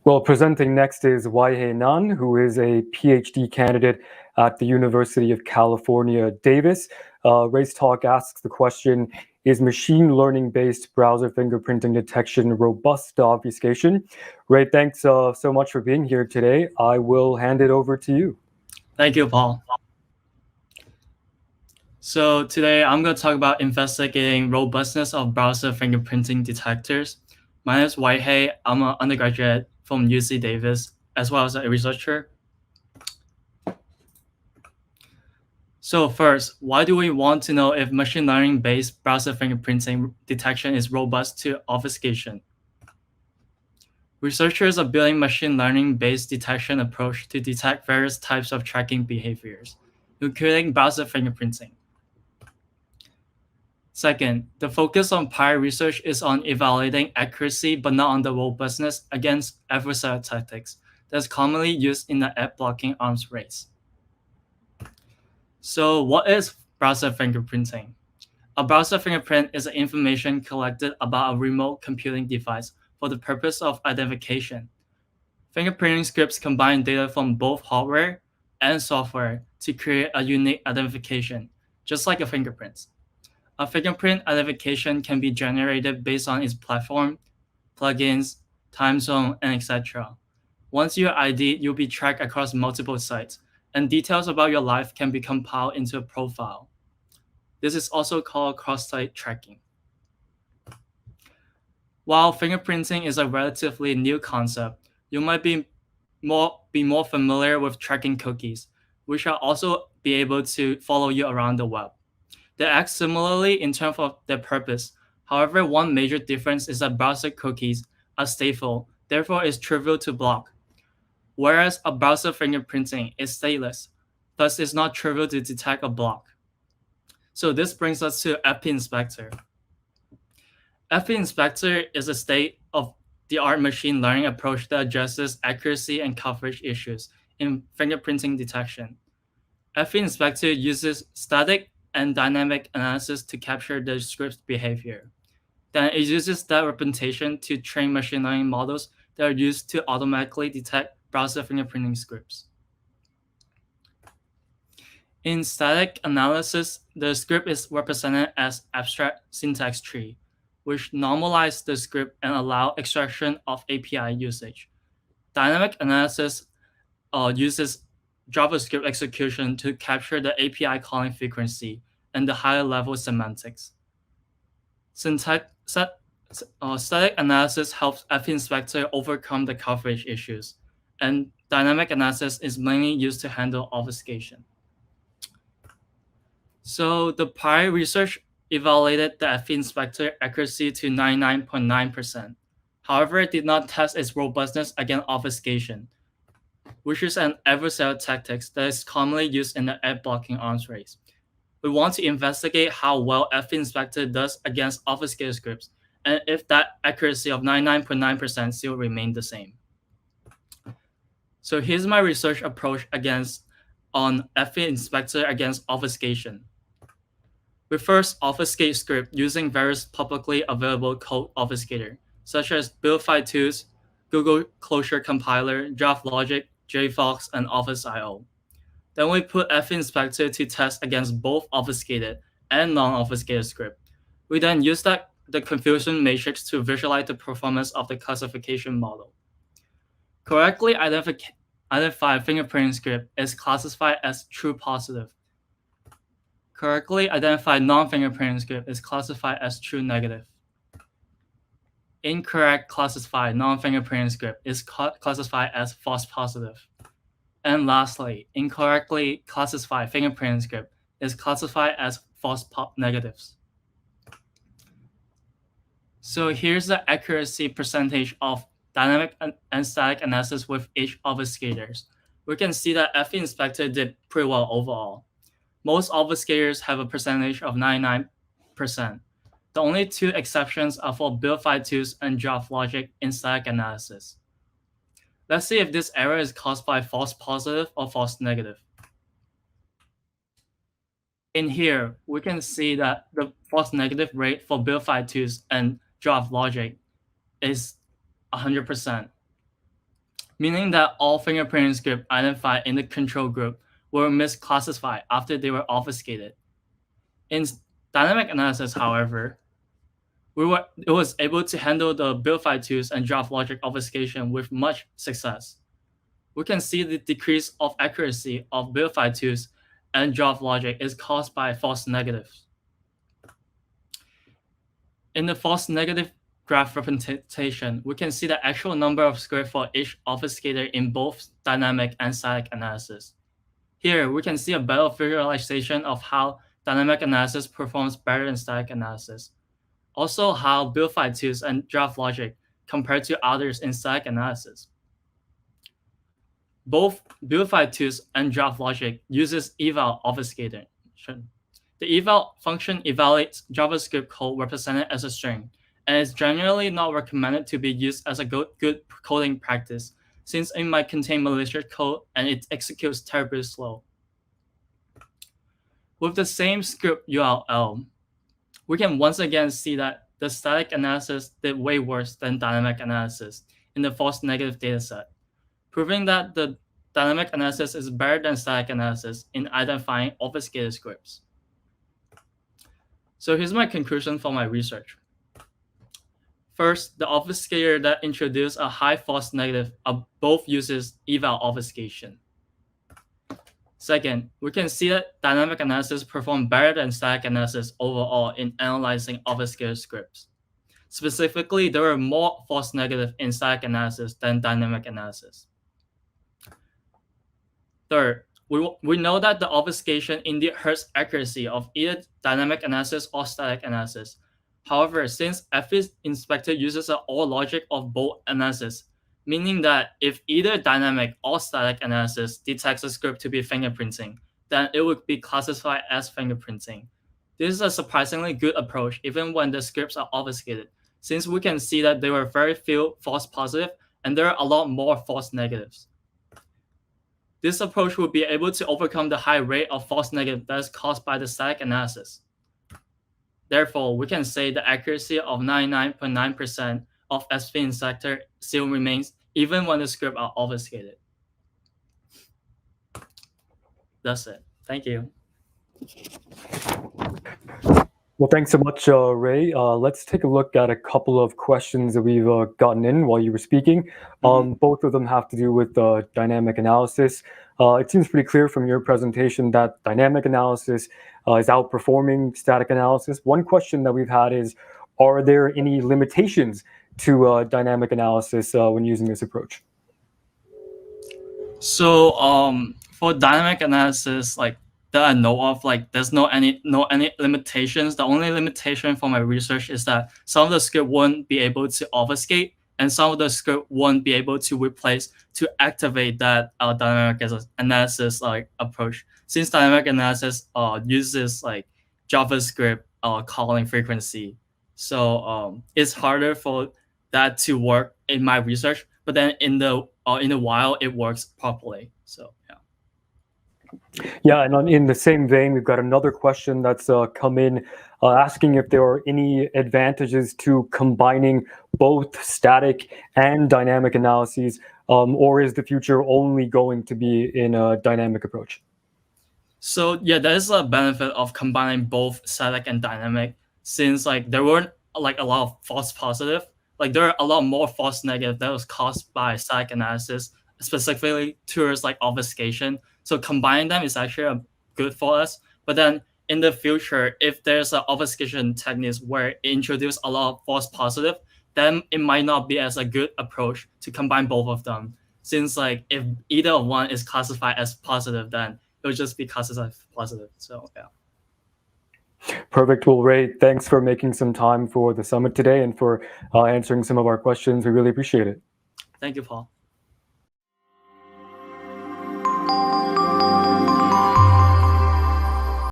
Well, presenting next is Wai Hei Ngan, who is a PhD candidate at the University of California, Davis. Race Talk asks the question, is machine learning-based browser fingerprinting detection robust to obfuscation? Ray, thanks so much for being here today. I will hand it over to you. Thank you, Paul. So today I'm going to talk about investigating robustness of browser fingerprinting detectors. My name is Wai Hei. I'm an undergraduate from UC Davis, as well as a researcher. So first, why do we want to know if machine learning-based browser fingerprinting detection is robust to obfuscation? Researchers are building machine learning-based detection approach to detect various types of tracking behaviors, including browser fingerprinting. Second, the focus on prior research is on evaluating accuracy but not on the robustness against adversarial tactics that's commonly used in the ad blocking arms race. So what is browser fingerprinting? A browser fingerprint is information collected about a remote computing device for the purpose of identification. Fingerprinting scripts combine data from both hardware and software to create a unique identification, just like a fingerprint. A fingerprint identification can be generated based on its platform, plugins, time zone, and etc. Once you're ID'd, you'll be tracked across multiple sites, and details about your life can be compiled into a profile. This is also called cross-site tracking. While fingerprinting is a relatively new concept, you might be more familiar with tracking cookies, which are also be able to follow you around the web. They act similarly in terms of their purpose. However, one major difference is that browser cookies are stateful, therefore it's trivial to block, whereas a browser fingerprinting is stateless, thus it's not trivial to detect or block. So this brings us to FP Inspector. FP Inspector is a state-of-the-art machine learning approach that addresses accuracy and coverage issues in fingerprinting detection. FP Inspector uses static and dynamic analysis to capture the script's behavior. Then it uses that representation to train machine learning models that are used to automatically detect browser fingerprinting scripts. In static analysis, the script is represented as abstract syntax tree, which normalize the script and allow extraction of API usage. Dynamic analysis uses JavaScript execution to capture the API calling frequency and the higher level semantics. Static analysis helps FP Inspector overcome the coverage issues, and dynamic analysis is mainly used to handle obfuscation. So the prior research evaluated the FP Inspector accuracy to 99.9%. However, it did not test its robustness against obfuscation, which is an adversarial tactic that is commonly used in the ad blocking arms race. We want to investigate how well FP Inspector does against obfuscated scripts, and if that accuracy of 99.9% still remained the same. So here's my research approach on FP Inspector against obfuscation. We first obfuscate script using various publicly available code obfuscator, such as Buildify Tools, Google Closure Compiler, Draft Logic, JFox, and Office.io. Then we put FP Inspector to test against both obfuscated and non-obfuscated script. We then use the confusion matrix to visualize the performance of the classification model. Correctly identified fingerprinting script is classified as true positive. Correctly identified non-fingerprinting script is classified as true negative. Incorrect classified non-fingerprinting script is classified as false positive. And lastly, incorrectly classified fingerprinting script is classified as false negatives. So here's the accuracy percentage of dynamic and static analysis with each obfuscators. We can see that FP Inspector did pretty well overall. Most obfuscators have a percentage of 99%. The only two exceptions are for Buildify Tools and Draft Logic in static analysis. Let's see if this error is caused by false positive or false negative. In here, we can see that the false negative rate for Buildify Tools and Draft Logic is 100%. meaning that all fingerprinting scripts identified in the control group were misclassified after they were obfuscated. In dynamic analysis, however, it was able to handle the build-file tools and draft logic obfuscation with much success. We can see the decrease of accuracy of build-file tools and draft logic is caused by false negatives. In the false negative graph representation, we can see the actual number of scripts for each obfuscator in both dynamic and static analysis. Here, we can see a better visualization of how dynamic analysis performs better than static analysis. Also, how build-file tools and draft logic compare to others in static analysis. Both build-file tools and draft logic uses eval obfuscator. The eval function evaluates JavaScript code represented as a string, and is generally not recommended to be used as a good coding practice, since it might contain malicious code and it executes terribly slow. With the same script URL, we can once again see that the static analysis did way worse than dynamic analysis in the false negative dataset, proving that the dynamic analysis is better than static analysis in identifying obfuscated scripts. So here's my conclusion for my research. First, the obfuscator that introduced a high false negative both uses eval obfuscation. Second, we can see that dynamic analysis performed better than static analysis overall in analyzing obfuscated scripts. Specifically, there were more false negative in static analysis than dynamic analysis. Third, we know that the obfuscation indeed hurts accuracy of either dynamic analysis or static analysis. However, since FE Inspector uses an OR logic of both analysis, meaning that if either dynamic or static analysis detects a script to be fingerprinting, then it would be classified as fingerprinting. This is a surprisingly good approach even when the scripts are obfuscated, since we can see that there were very few false positives and there are a lot more false negatives. This approach will be able to overcome the high rate of false negative that is caused by the static analysis. Therefore, we can say the accuracy of 99.9% of FE Inspector still remains even when the scripts are obfuscated. That's it. Thank you. Well, thanks so much, Ray. Let's take a look at a couple of questions that we've gotten in while you were speaking. Both of them have to do with dynamic analysis. It seems pretty clear from your presentation that dynamic analysis is outperforming static analysis. One question that we've had is, are there any limitations to dynamic analysis when using this approach? So for dynamic analysis, like that I know of, like there's no any limitations. The only limitation for my research is that some of the script won't be able to obfuscate, and some of the script won't be able to replace to activate that dynamic analysis like approach. Since dynamic analysis uses like JavaScript calling frequency, so it's harder for that to work in my research. But then in the wild, it works properly. So yeah. Yeah, and in the same vein, we've got another question that's come in asking if there are any advantages to combining both static and dynamic analyses, or is the future only going to be in a dynamic approach? So yeah, there is a benefit of combining both static and dynamic, since like there weren't like a lot of false positive. Like there are a lot more false negative that was caused by static analysis, specifically towards like obfuscation. So combining them is actually good for us. But then in the future, if there's an obfuscation techniques where it introduces a lot of false positive, then it might not be as a good approach to combine both of them. Since like if either one is classified as positive, then it would just be classified as positive. So yeah. Perfect. Well, Ray, thanks for making some time for the summit today and for answering some of our questions. We really appreciate it. Thank you, Paul.